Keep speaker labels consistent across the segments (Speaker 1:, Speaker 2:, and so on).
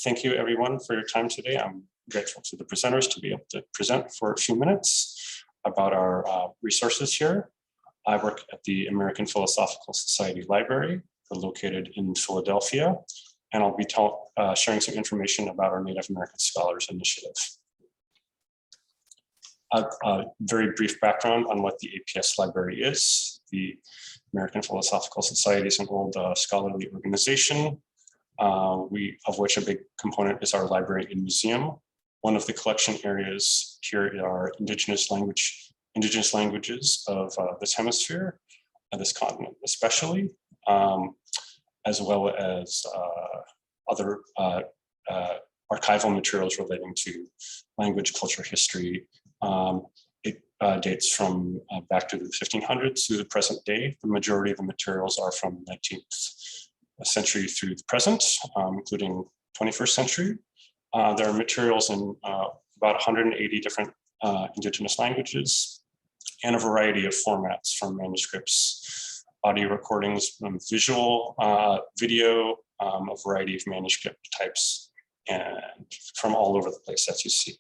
Speaker 1: Thank you everyone for your time today. I'm grateful to the presenters to be able to present for a few minutes about our resources here. I work at the American Philosophical Society Library, located in Philadelphia, and I'll be sharing some information about our Native American Scholars Initiative. A very brief background on what the APS Library is. The American Philosophical Society is an old scholarly organization, of which a big component is our library and museum. One of the collection areas here are indigenous languages of this hemisphere, and this continent especially, as well as other archival materials relating to language, culture, history. It dates from back to the 1500s to the present day. The majority of the materials are from 19th century through the present, including 21st century. There are materials in about 180 different indigenous languages and a variety of formats, from manuscripts, audio recordings, visual, video, a variety of manuscript types, and from all over the place, as you see.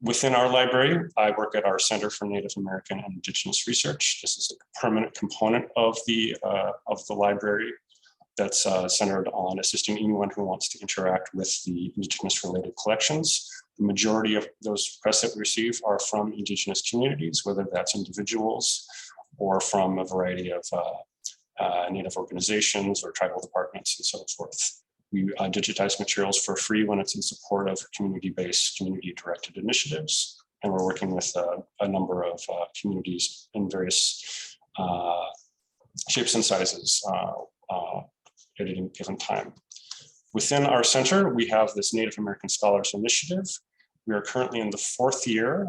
Speaker 1: Within our library, I work at our Center for Native American and Indigenous Research. This is a permanent component of the library that's centered on assisting anyone who wants to interact with the Indigenous-related collections. The majority of those requests that we receive are from Indigenous communities, whether that's individuals or from a variety of Native organizations or tribal departments and so forth. We digitize materials for free when it's in support of community-based, community-directed initiatives. And we're working with a number of communities in various shapes and sizes at any given time. Within our center, we have this Native American Scholars Initiative. We are currently in the 4th year.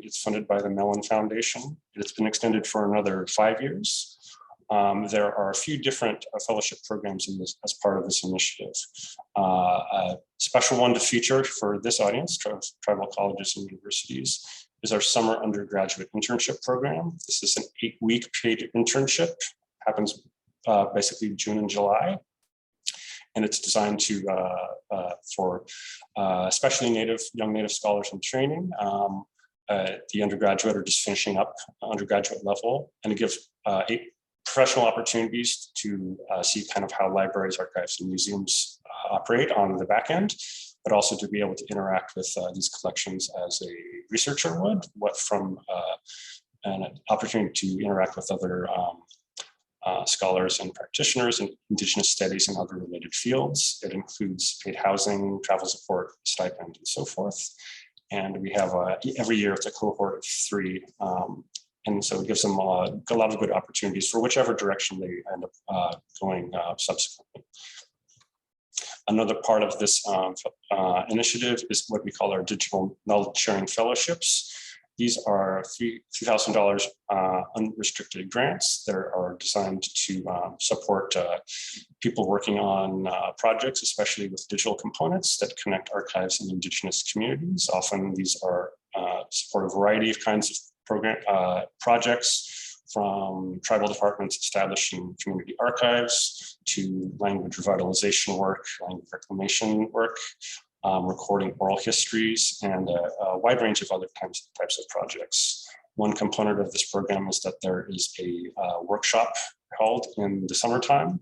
Speaker 1: It's funded by the Mellon Foundation. It's been extended for another 5 years. There are a few different fellowship programs in this, as part of this initiative. A special one to feature for this audience, tribal colleges and universities, is our summer undergraduate internship program. This is an 8-week paid internship, happens basically June and July. And it's designed to for especially young Native scholars in training, the undergraduate or just finishing up undergraduate level, and it gives 8 professional opportunities to see kind of how libraries, archives, and museums operate on the back end, but also to be able to interact with these collections as a researcher would, from an opportunity to interact with other scholars and practitioners in Indigenous studies and other related fields. It includes paid housing, travel support, stipend, and so forth. And we have every year it's a cohort of 3. And so it gives them a lot of good opportunities for whichever direction they end up going subsequently. Another part of this initiative is what we call our digital knowledge sharing fellowships. These are $3,000 unrestricted grants that are designed to support people working on projects, especially with digital components that connect archives and Indigenous communities. Often these are support a variety of kinds of projects, from tribal departments establishing community archives to language revitalization work, language reclamation work, recording oral histories, and a wide range of other types of projects. One component of this program is that there is a workshop held in the summertime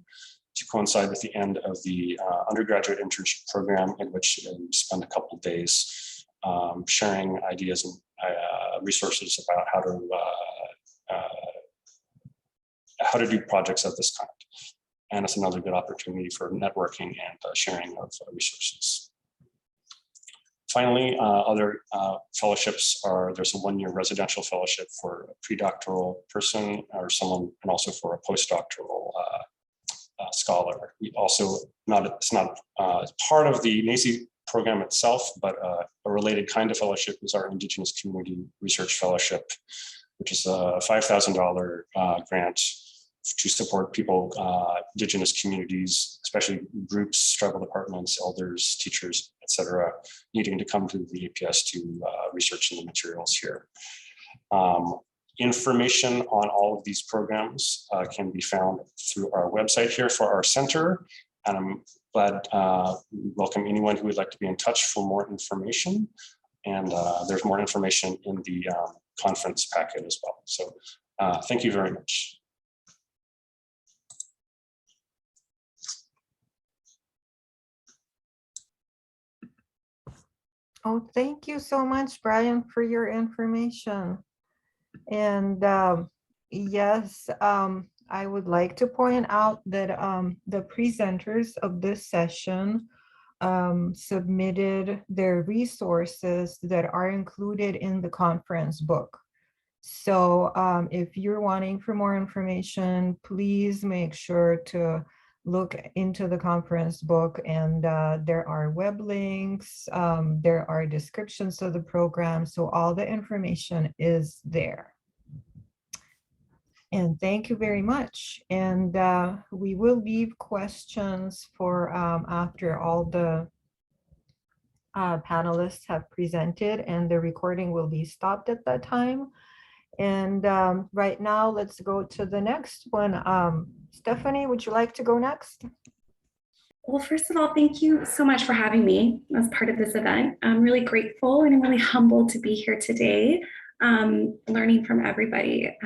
Speaker 1: to coincide with the end of the undergraduate internship program, in which we spend a couple of days sharing ideas and resources about how to do projects of this kind. And it's another good opportunity for networking and sharing of resources. Finally, other fellowships there's a 1-year residential fellowship for a pre-doctoral person or someone, and also for a postdoctoral scholar. We also, it's not part of the NACE program itself, but a related kind of fellowship is our Indigenous Community Research Fellowship, which is a $5,000 grant to support people, Indigenous communities, especially groups, tribal departments, elders, teachers, etc., needing to come to the APS to research the materials here. Information on all of these programs can be found through our website here for our center. And I'm glad we welcome anyone who would like to be in touch for more information. And there's more information in the conference packet as well. So thank you very much.
Speaker 2: Oh, thank you so much, Brian, for your information. And yes, I would like to point out that the presenters of this session submitted their resources that are included in the conference book. So if you're wanting for more information, please make sure to look into the conference book, and there are web links, there are descriptions of the program, so all the information is there. And thank you very much. And we will leave questions for after all the panelists have presented, and the recording will be stopped at that time. And right now, let's go to the next one. Stephanie, would you like to go next?
Speaker 3: Well, first of all, thank you so much for having me as part of this event. I'm really grateful and I'm really humbled to be here today, learning from everybody.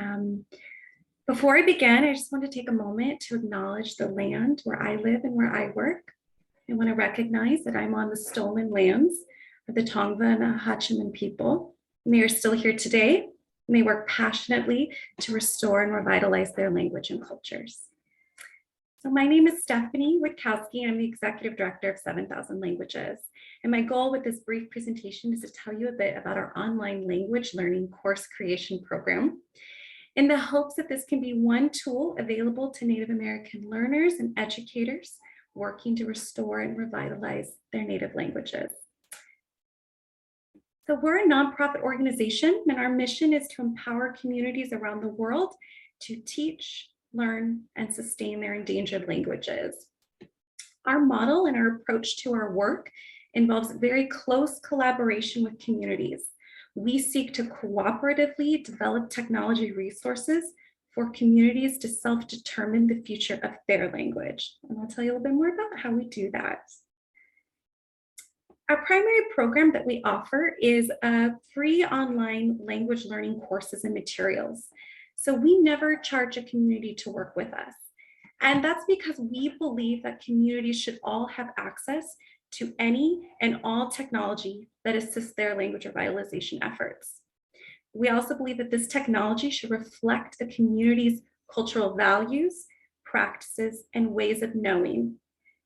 Speaker 3: Before I begin, I just want to take a moment to acknowledge the land where I live and where I work. I want to recognize that I'm on the stolen lands of the Tongva and Hachiman people, and they are still here today, and they work passionately to restore and revitalize their language and cultures. So my name is Stephanie Witkowski. I'm the Executive Director of 7,000 Languages. And my goal with this brief presentation is to tell you a bit about our online language learning course creation program, in the hopes that this can be one tool available to Native American learners and educators working to restore and revitalize their native languages. So we're a nonprofit organization, and our mission is to empower communities around the world to teach, learn, and sustain their endangered languages. Our model and our approach to our work involves very close collaboration with communities. We seek to cooperatively develop technology resources for communities to self-determine the future of their language. And I'll tell you a little bit more about how we do that. Our primary program that we offer is free online language learning courses and materials. So we never charge a community to work with us. And that's because we believe that communities should all have access to any and all technology that assists their language revitalization efforts. We also believe that this technology should reflect a community's cultural values, practices, and ways of knowing,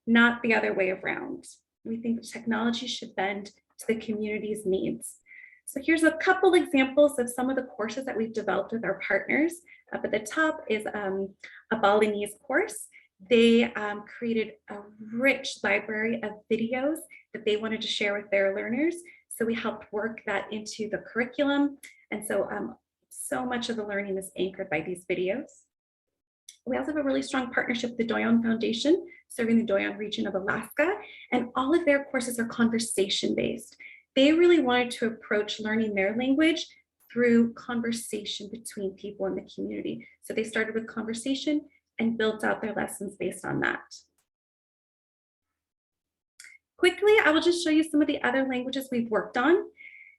Speaker 3: not the other way around. We think technology should bend to the community's needs. So here's a couple examples of some of the courses that we've developed with our partners. Up at the top is a Balinese course. They created a rich library of videos that they wanted to share with their learners. So we helped work that into the curriculum. And so, so much of the learning is anchored by these videos. We also have a really strong partnership with the Doyon Foundation, serving the Doyon region of Alaska, and all of their courses are conversation-based. They really wanted to approach learning their language through conversation between people in the community. So they started with conversation and built out their lessons based on that. Quickly, I will just show you some of the other languages we've worked on.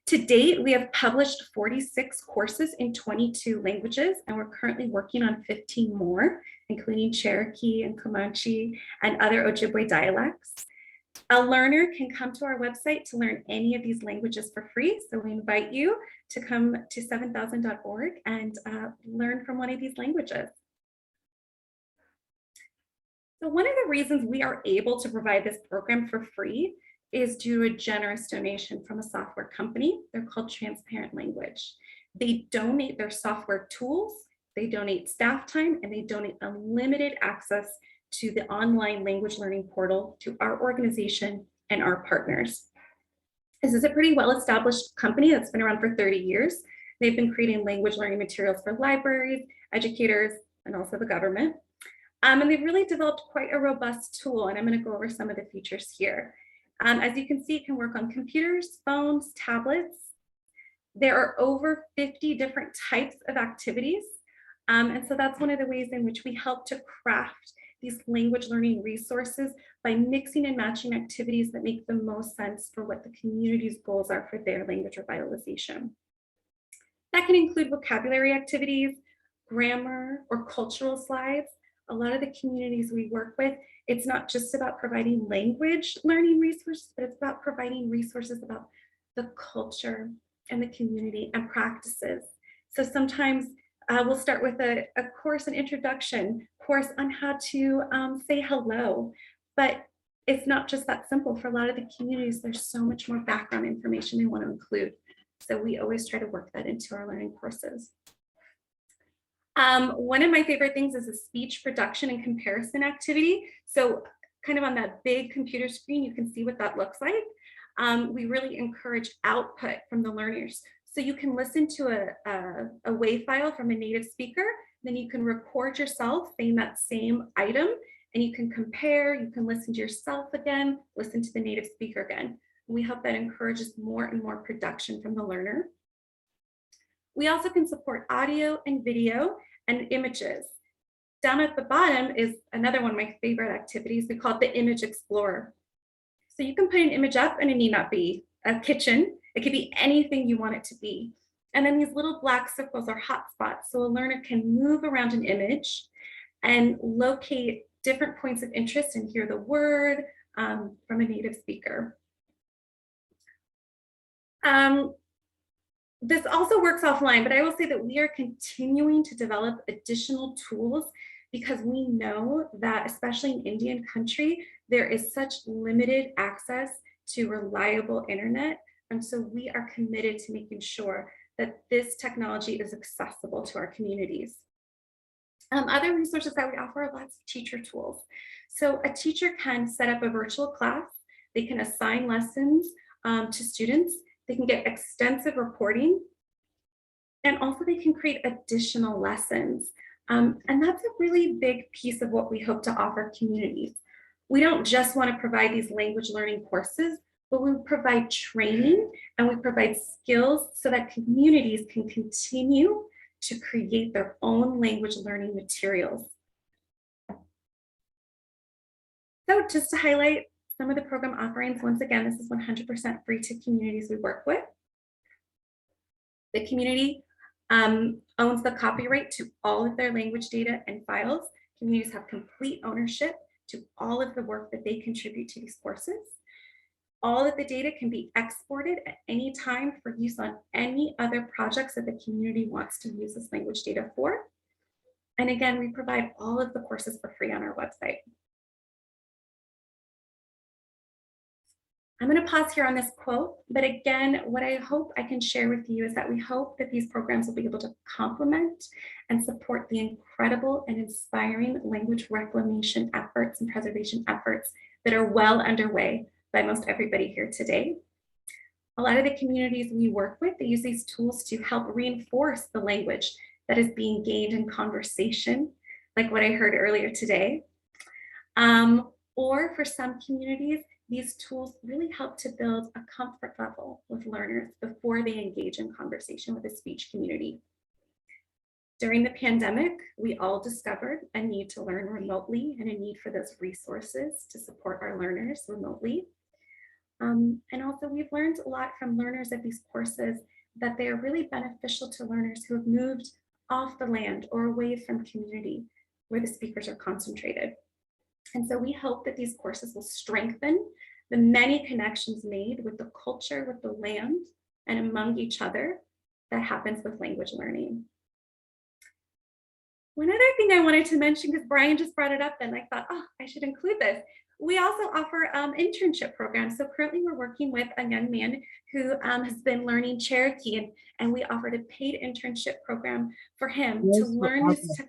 Speaker 3: To date, we have published 46 courses in 22 languages, and we're currently working on 15 more, including Cherokee and Comanche and other Ojibwe dialects. A learner can come to our website to learn any of these languages for free. So we invite you to come to 7000.org and learn from one of these languages. So one of the reasons we are able to provide this program for free is due to a generous donation from a software company. They're called Transparent Language. They donate their software tools, they donate staff time, and they donate unlimited access to the online language learning portal to our organization and our partners. This is a pretty well-established company that's been around for 30 years. They've been creating language learning materials for libraries, educators, and also the government. And they've really developed quite a robust tool, and I'm going to go over some of the features here. As you can see, it can work on computers, phones, tablets. There are over 50 different types of activities. And so that's one of the ways in which we help to craft these language learning resources by mixing and matching activities that make the most sense for what the community's goals are for their language revitalization. That can include vocabulary activities, grammar, or cultural slides. A lot of the communities we work with, it's not just about providing language learning resources, but it's about providing resources about the culture and the community and practices. So sometimes we'll start with a course, an introduction course on how to say hello, but it's not just that simple. For a lot of the communities, there's so much more background information they want to include. So we always try to work that into our learning courses. One of my favorite things is a speech production and comparison activity. So kind of on that big computer screen, you can see what that looks like. We really encourage output from the learners. So you can listen to a WAV file from a native speaker, then you can record yourself saying that same item, and you can compare, you can listen to yourself again, listen to the native speaker again. We hope that encourages more and more production from the learner. We also can support audio and video and images. Down at the bottom is another one of my favorite activities. We call it the Image Explorer. So you can put an image up, and it need not be a kitchen. It could be anything you want it to be. And then these little black circles are hotspots. So a learner can move around an image and locate different points of interest and hear the word from a native speaker. This also works offline, but I will say that we are continuing to develop additional tools because we know that, especially in Indian country, there is such limited access to reliable internet. And so we are committed to making sure that this technology is accessible to our communities. Other resources that we offer are lots of teacher tools. So a teacher can set up a virtual class. They can assign lessons to students. They can get extensive reporting. And also they can create additional lessons. And that's a really big piece of what we hope to offer communities. We don't just want to provide these language learning courses, but we provide training and we provide skills so that communities can continue to create their own language learning materials. So just to highlight some of the program offerings, once again, this is 100% free to communities we work with. The community owns the copyright to all of their language data and files. Communities have complete ownership to all of the work that they contribute to these courses. All of the data can be exported at any time for use on any other projects that the community wants to use this language data for. And again, we provide all of the courses for free on our website. I'm going to pause here on this quote, but again, what I hope I can share with you is that we hope that these programs will be able to complement and support the incredible and inspiring language reclamation efforts and preservation efforts that are well underway by most everybody here today. A lot of the communities we work with, they use these tools to help reinforce the language that is being gained in conversation, like what I heard earlier today. Or for some communities, these tools really help to build a comfort level with learners before they engage in conversation with the speech community. During the pandemic, we all discovered a need to learn remotely and a need for those resources to support our learners remotely. And also we've learned a lot from learners of these courses that they are really beneficial to learners who have moved off the land or away from community where the speakers are concentrated. And so we hope that these courses will strengthen the many connections made with the culture, with the land, and among each other that happens with language learning. One other thing I wanted to mention, because Brian just brought it up and I thought, oh, I should include this. We also offer internship programs. So currently we're working with a young man who has been learning Cherokee, and we offered a paid internship program for him to learn these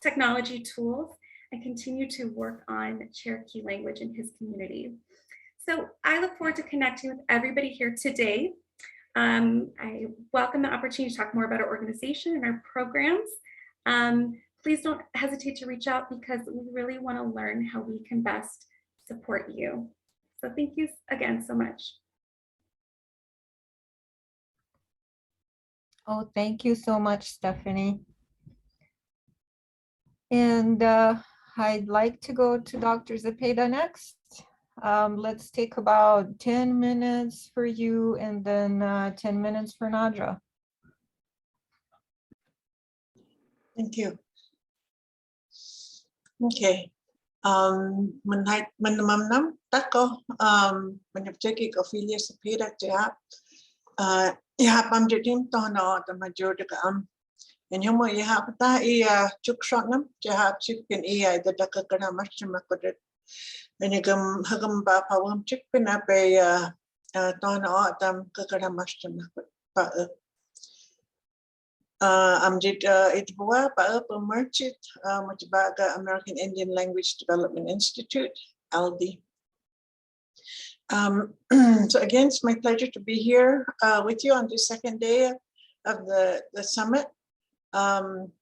Speaker 3: technology tools and continue to work on Cherokee language in his community. So I look forward to connecting with everybody here today. I welcome the opportunity to talk more about our organization and our programs. Please don't hesitate to reach out because we really want to learn how we can best support you. So thank you again so much.
Speaker 2: Oh, thank you so much, Stephanie. And I'd like to go to Dr. Zepeda next. Let's take about 10 minutes for you and then 10 minutes for Nadra.
Speaker 4: Thank you. Okay. Manamam tako manapcheki Ofelia Zepeda jap ya pam jetim tono the majority and you mo ya pata chuk shotnam jahap chicken the dakakana mashmakodet and you hagam ba pawam chicken up a tono tam kakana mashmakodet. Amjid itbua pa merchant Mujbaga American Indian Language Development Institute, ALDI. So again, it's my pleasure to be here with you on the second day of the summit. I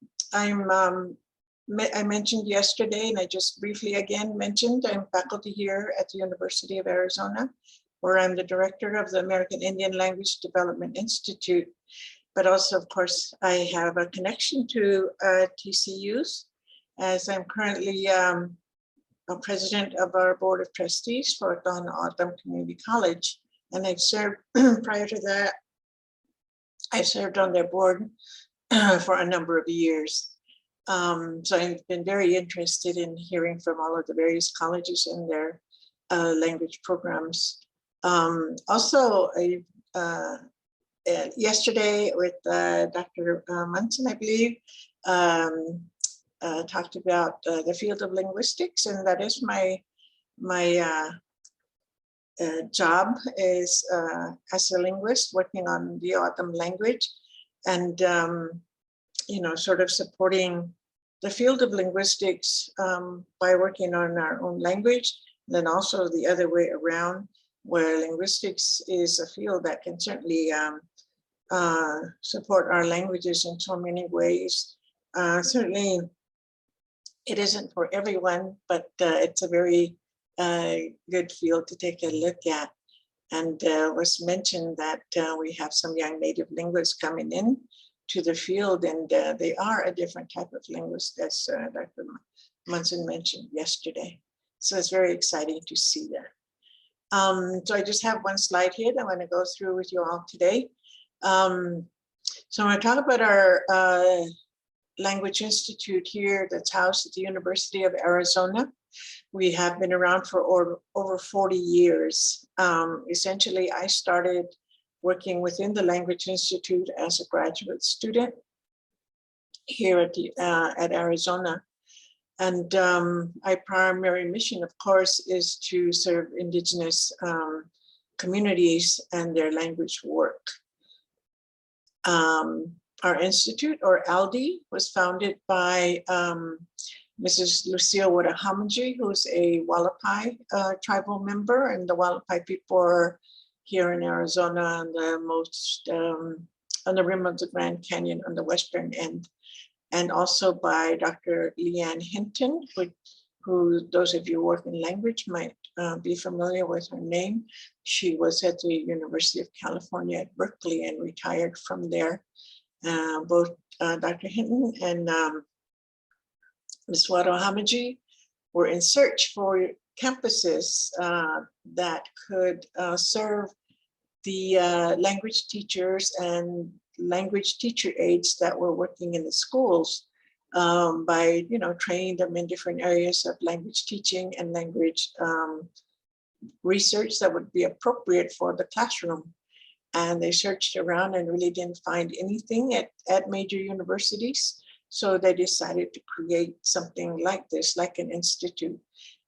Speaker 4: mentioned yesterday, and I just briefly again mentioned, I'm faculty here at the University of Arizona, where I'm the director of the American Indian Language Development Institute. But also, of course, I have a connection to TCUs, as I'm currently a president of our board of trustees for Don Autumn Community College. And I've served, prior to that, I served on their board for a number of years. So I've been very interested in hearing from all of the various colleges and their language programs. Also, yesterday with Dr. Munson, I believe, talked about the field of linguistics, and that is my job is as a linguist working on the Autumn language, and sort of supporting the field of linguistics by working on our own language, and then also the other way around, where linguistics is a field that can certainly support our languages in so many ways. Certainly, it isn't for everyone, but it's a very good field to take a look at. And was mentioned that we have some young native linguists coming in to the field, and they are a different type of linguist, as Dr. Munson mentioned yesterday. So it's very exciting to see that. So I just have one slide here that I'm going to go through with you all today. So I'm going to talk about our Language Institute here that's housed at the University of Arizona. We have been around for over 40 years. Essentially, I started working within the Language Institute as a graduate student here at Arizona. And our primary mission, of course, is to serve Indigenous communities and their language work. Our institute, or ALDI, was founded by Mrs. Lucille Witkowski, who's a Wallapai tribal member, and the Wallapai people are here in Arizona on the on the rim of the Grand Canyon on the western end, and also by Dr. Leanne Hinton, who those of you who work in language might be familiar with her name. She was at the University of California at Berkeley and retired from there. Both Dr. Hinton and Ms. Witkowski were in search for campuses that could serve the language teachers and language teacher aides that were working in the schools by training them in different areas of language teaching and language research that would be appropriate for the classroom. And they searched around and really didn't find anything at major universities. So they decided to create something like this, like an institute.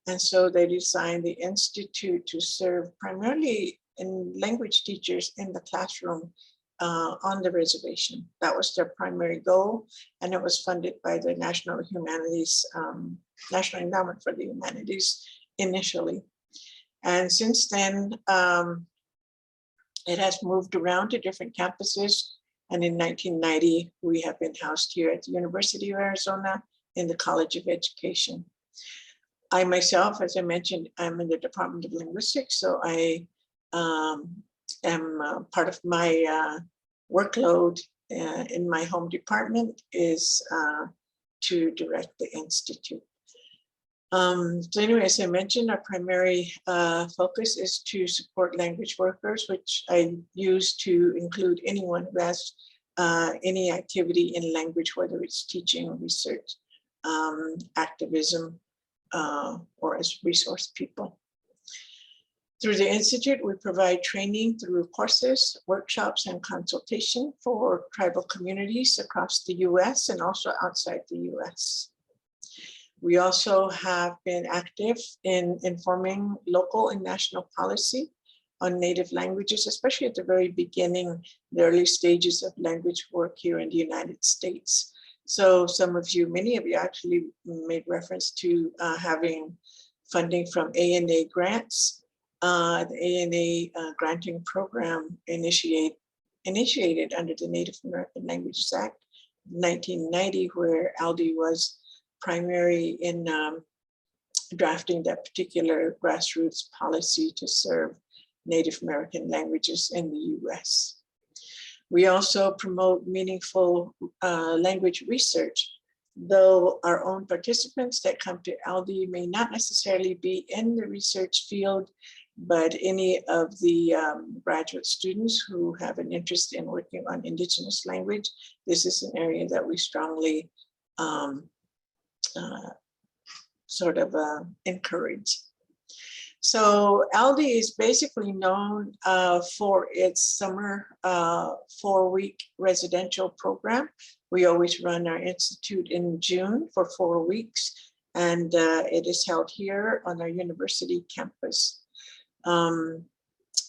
Speaker 4: And so they designed the institute to serve primarily in language teachers in the classroom on the reservation. That was their primary goal, and it was funded by the National Humanities, National Endowment for the Humanities initially. And since then, it has moved around to different campuses. And in 1990, we have been housed here at the University of Arizona in the College of Education. I myself, as I mentioned, I'm in the Department of Linguistics, so I am part of my workload in my home department is to direct the Institute. So anyway, as I mentioned, our primary focus is to support language workers, which I use to include anyone who has any activity in language, whether it's teaching, research, activism, or as resource people. Through the Institute, we provide training through courses, workshops, and consultation for tribal communities across the US and also outside the US. We also have been active in informing local and national policy on Native languages, especially at the very beginning, the early stages of language work here in the United States. So some of you, many of you actually made reference to having funding from ANA grants. The ANA granting program initiated under the Native American Languages Act 1990, where ALDI was primary in drafting that particular grassroots policy to serve Native American languages in the US. We also promote meaningful language research, though our own participants that come to ALDI may not necessarily be in the research field, but any of the graduate students who have an interest in working on Indigenous language, this is an area that we strongly encourage. So ALDI is basically known for its summer 4-week residential program. We always run our institute in June for 4 weeks, and it is held here on our university campus. Our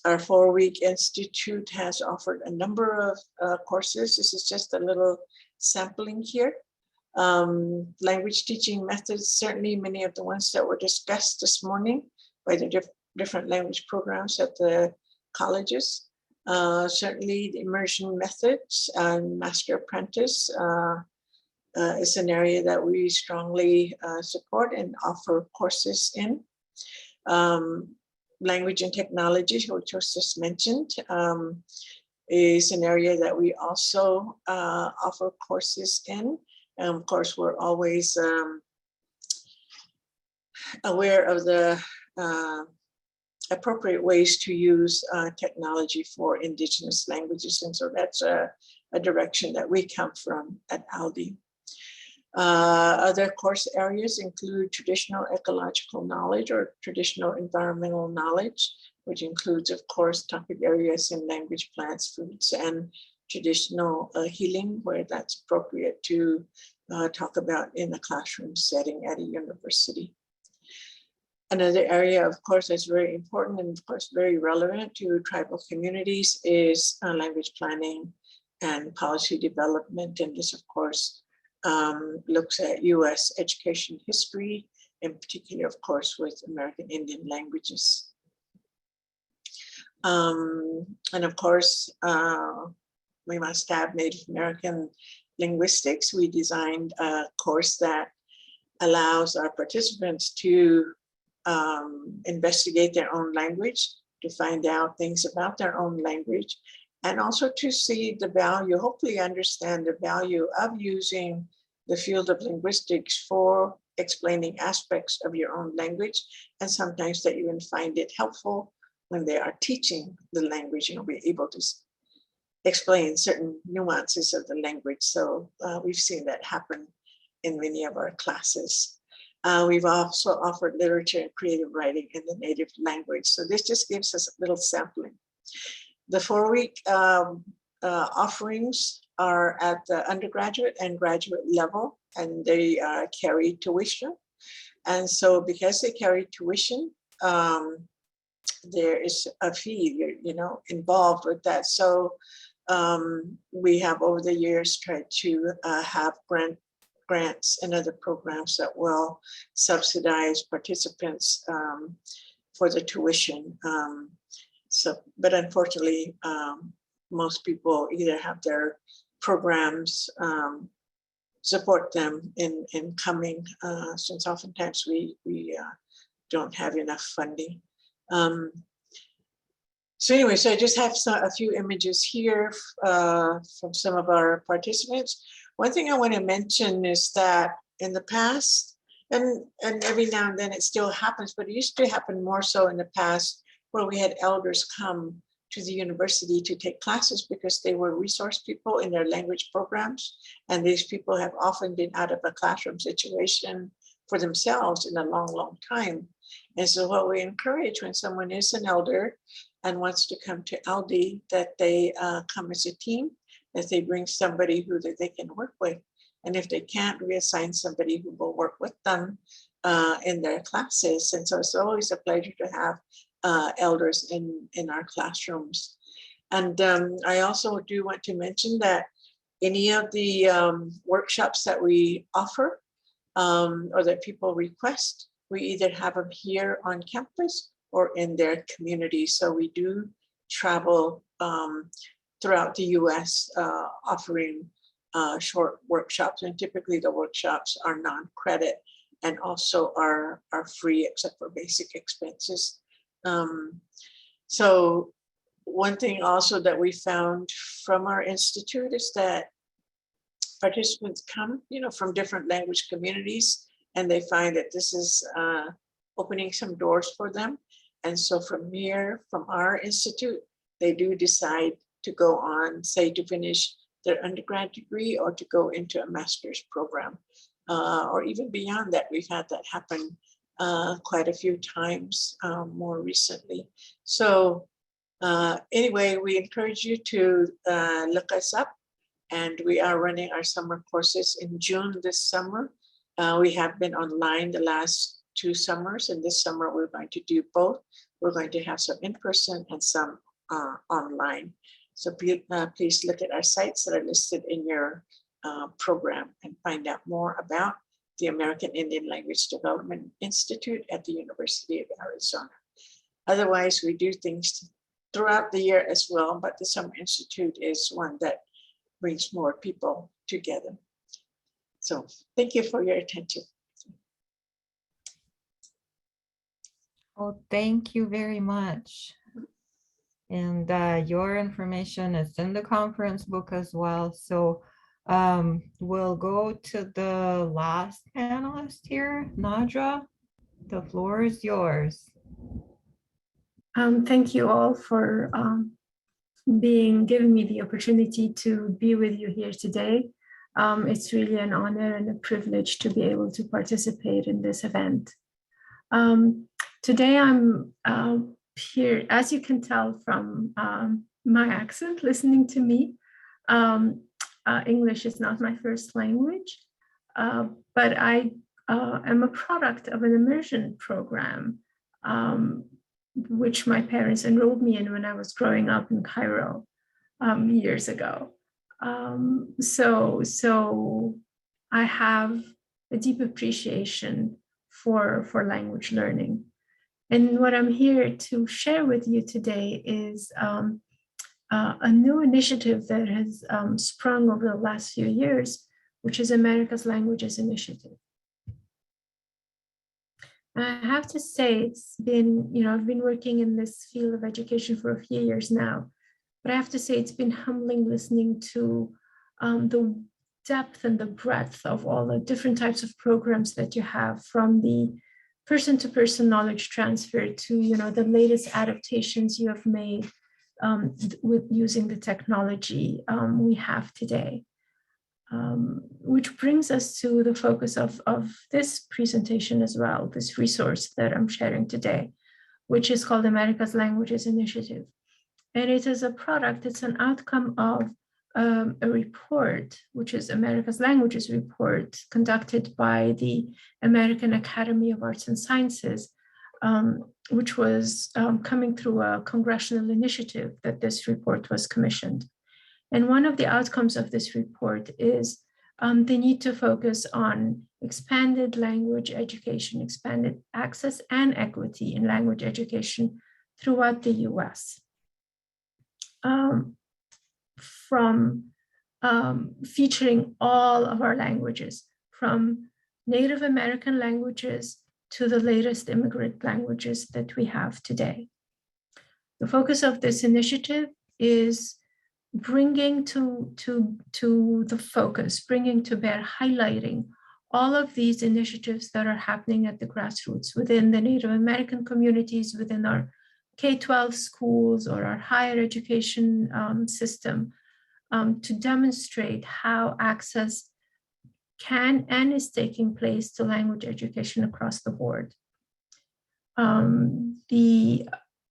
Speaker 4: 4-week institute has offered a number of courses. This is just a little sampling here. Language teaching methods, certainly many of the ones that were discussed this morning by the different language programs at the colleges. Certainly the immersion methods and master apprentice is an area that we strongly support and offer courses in. Language and technology, which was just mentioned, is an area that we also offer courses in. And of course, we're always aware of the appropriate ways to use technology for Indigenous languages. And so that's a direction that we come from at ALDI. Other course areas include traditional ecological knowledge or traditional environmental knowledge, which includes, of course, topic areas in language, plants, foods, and traditional healing, where that's appropriate to talk about in a classroom setting at a university. Another area, of course, that's very important and of course very relevant to tribal communities is language planning and policy development. And this, of course, looks at US education history, in particular, of course, with American Indian languages. And of course, we must have Native American linguistics. We designed a course that allows our participants to investigate their own language, to find out things about their own language, and also to see the value, hopefully understand the value of using the field of linguistics for explaining aspects of your own language, and sometimes that you even find it helpful when they are teaching the language, you'll be able to explain certain nuances of the language. So we've seen that happen in many of our classes. We've also offered literature and creative writing in the native language. So this just gives us a little sampling. The 4-week offerings are at the undergraduate and graduate level, and they carry tuition. And so because they carry tuition, there is a fee, involved with that. So We have over the years tried to have grants and other programs that will subsidize participants for the tuition. But unfortunately, most people either have their programs support them in coming, since oftentimes we don't have enough funding. So anyway, so I just have a few images here from some of our participants. One thing I want to mention is that in the past, and every now and then it still happens, but it used to happen more so in the past, where we had elders come to the university to take classes because they were resource people in their language programs. And these people have often been out of a classroom situation for themselves in a long, long time. And so what we encourage when someone is an elder and wants to come to LD, that they come as a team, that they bring somebody who that they can work with. And if they can't, we assign somebody who will work with them in their classes. And so it's always a pleasure to have elders in our classrooms. And I also do want to mention that any of the workshops that we offer or that people request, we either have them here on campus or in their community. So we do travel throughout the US offering short workshops, and typically the workshops are non-credit and also are free except for basic expenses. So one thing also that we found from our institute is that participants come, from different language communities, and they find that this is opening some doors for them. And so from here, from our institute, they do decide to go on, say, to finish their undergrad degree or to go into a master's program, or even beyond that. We've had that happen quite a few times more recently. So anyway, we encourage you to look us up, and we are running our summer courses in June this summer. We have been online the last 2 summers, and this summer we're going to do both. We're going to have some in person and some online. So please look at our sites that are listed in your program and find out more about the American Indian Language Development Institute at the University of Arizona. Otherwise, we do things throughout the year as well, but the Summer Institute is one that brings more people together. So thank you for your attention.
Speaker 2: Oh, thank you very much. And your information is in the conference book as well. So we'll go to the last panelist here, Nadra. The floor is yours.
Speaker 5: Thank you all for giving me the opportunity to be with you here today. It's really an honor and a privilege to be able to participate in this event. Today I'm here, as you can tell from my accent, listening to me. English is not my first language, but I am a product of an immersion program, which my parents enrolled me in when I was growing up in Cairo years ago. So I have a deep appreciation for language learning. And what I'm here to share with you today is a new initiative that has sprung over the last few years, which is America's Languages Initiative. And I have to say, it's been, I've been working in this field of education for a few years now, but I have to say it's been humbling listening to the depth and the breadth of all the different types of programs that you have, from the person-to-person knowledge transfer to, the latest adaptations you have made with using the technology we have today. Which brings us to the focus of this presentation as well, this resource that I'm sharing today, which is called America's Languages Initiative. And it is a product, it's an outcome of a report, which is America's Languages Report, conducted by the American Academy of Arts and Sciences, which was coming through a congressional initiative that this report was commissioned. And one of the outcomes of this report is the need to focus on expanded language education, expanded access and equity in language education throughout the US. From featuring all of our languages, from Native American languages to the latest immigrant languages that we have today. The focus of this initiative is bringing to the focus, bringing to bear, highlighting all of these initiatives that are happening at the grassroots within the Native American communities, within our K-12 schools or our higher education system, to demonstrate how access can and is taking place to language education across the board. The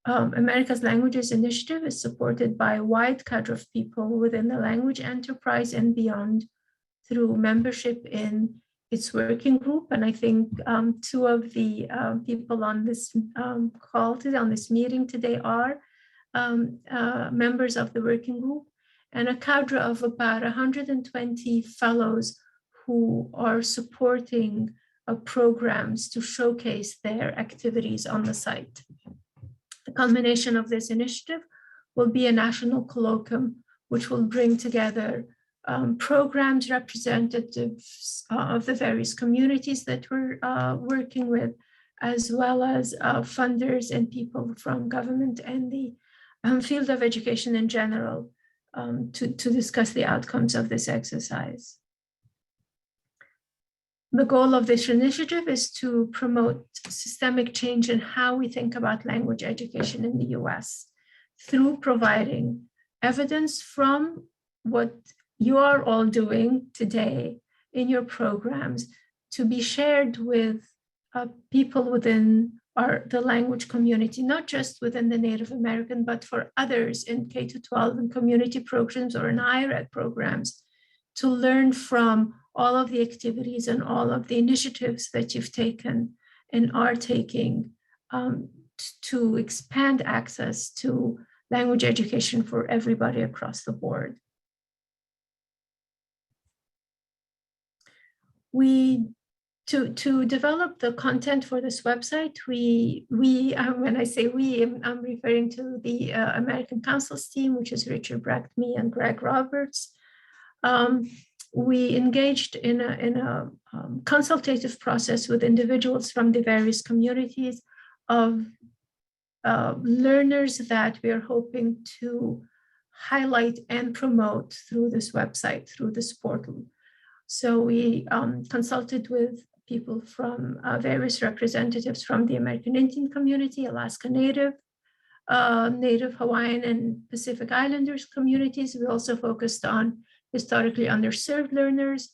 Speaker 5: America's Languages Initiative is supported by a wide cadre of people within the language enterprise and beyond through membership in its working group. And I think two of the people on this call today, on this meeting today, are members of the working group, and a cadre of about 120 fellows who are supporting programs to showcase their activities on the site. The culmination of this initiative will be a national colloquium, which will bring together programs, representatives of the various communities that we're working with, as well as funders and people from government and the field of education in general, to discuss the outcomes of this exercise. The goal of this initiative is to promote systemic change in how we think about language education in the US through providing evidence from what you are all doing today in your programs to be shared with people within the language community, not just within the Native American, but for others in K-12 and community programs or in higher ed programs, to learn from all of the activities and all of the initiatives that you've taken and are taking to expand access to language education for everybody across the board. To develop the content for this website, when I say we, I'm referring to the American Council's team, which is Richard Brecht, me, and Greg Roberts. We engaged in a consultative process with individuals from the various communities of learners that we are hoping to highlight and promote through this website, through this portal. So we consulted with people from various representatives from the American Indian community, Alaska Native, Native Hawaiian and Pacific Islanders communities. We also focused on historically underserved learners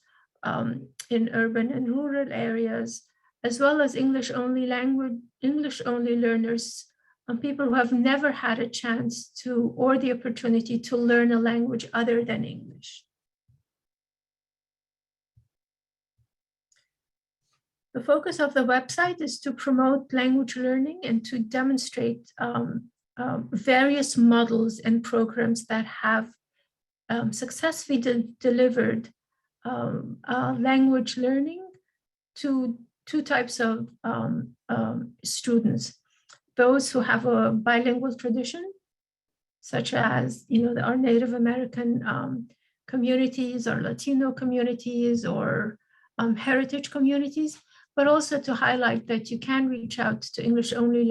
Speaker 5: in urban and rural areas, as well as English-only learners, people who have never had a chance to or the opportunity to learn a language other than English. The focus of the website is to promote language learning and to demonstrate various models and programs that have successfully delivered language learning to two types of students. Those who have a bilingual tradition, such as our Native American communities or Latino communities or heritage communities, but also to highlight that you can reach out to English-only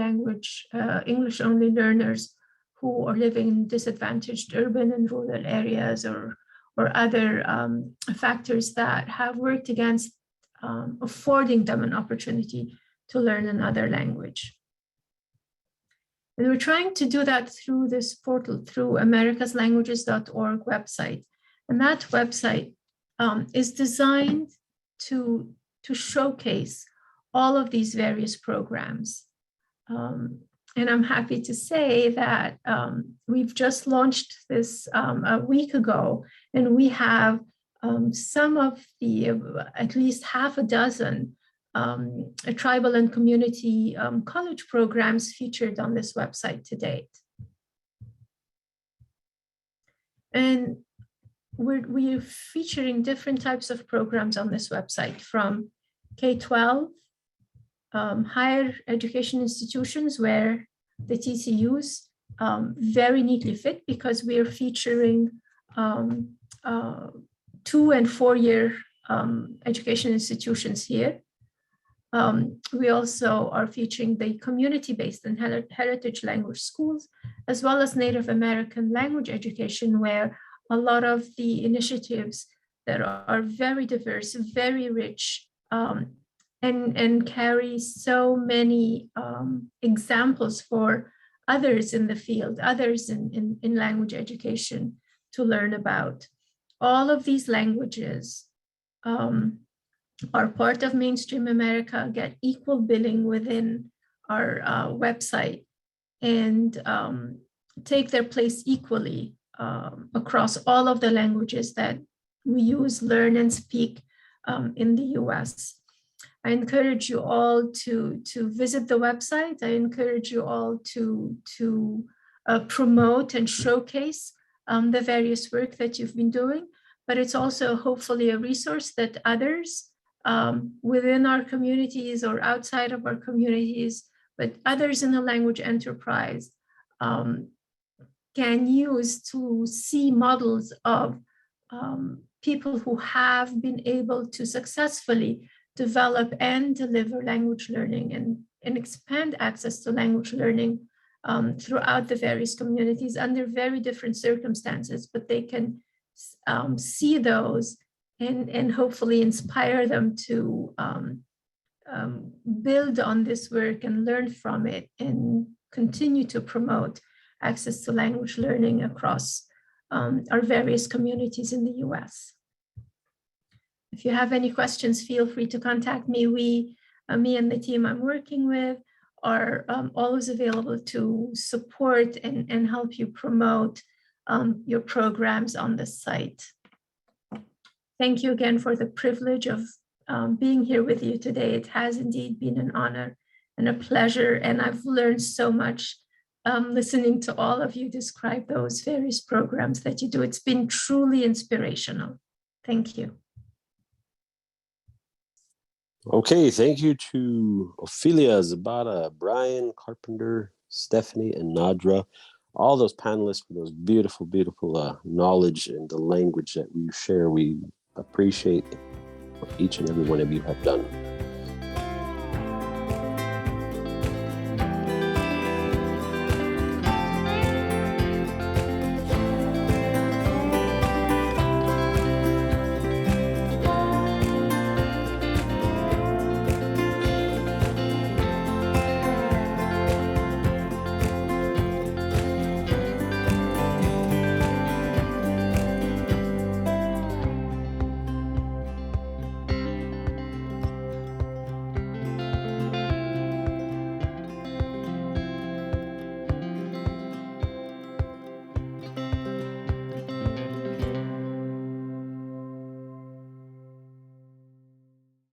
Speaker 5: learners who are living in disadvantaged urban and rural areas or other factors that have worked against affording them an opportunity to learn another language. And we're trying to do that through this portal, through americaslanguages.org website. And that website is designed to showcase all of these various programs. And I'm happy to say that we've just launched this a week ago, and we have some of the, at least half a dozen tribal and community college programs featured on this website to date. And we're featuring different types of programs on this website, from K-12, higher education institutions where the TCUs very neatly fit, because we are featuring 2- and 4-year education institutions here. We also are featuring the community-based and heritage language schools, as well as Native American language education, where a lot of the initiatives that are very diverse, very rich, and carry so many examples for others in the field, others in language education to learn about. All of these languages are part of mainstream America, get equal billing within our website, and take their place equally across all of the languages that we use, learn, and speak in the US. I encourage you all to visit the website. I encourage you all to promote and showcase the various work that you've been doing, but it's also hopefully a resource that others within our communities or outside of our communities, but others in the language enterprise can use to see models of people who have been able to successfully develop and deliver language learning and expand access to language learning throughout the various communities under very different circumstances, but they can see those and hopefully inspire them to build on this work and learn from it and continue to promote access to language learning across our various communities in the US. If you have any questions, feel free to contact me. Me and the team I'm working with are always available to support and help you promote your programs on the site. Thank you again for the privilege of being here with you today. It has indeed been an honor and a pleasure, and I've learned so much listening to all of you describe those various programs that you do. It's been truly inspirational. Thank you.
Speaker 6: Okay, thank you to Ofelia, Zepeda, Brian, Carpenter, Stephanie, and Nadra, all those panelists for those beautiful, beautiful knowledge and the language that we share. We appreciate what each and every one of you have done.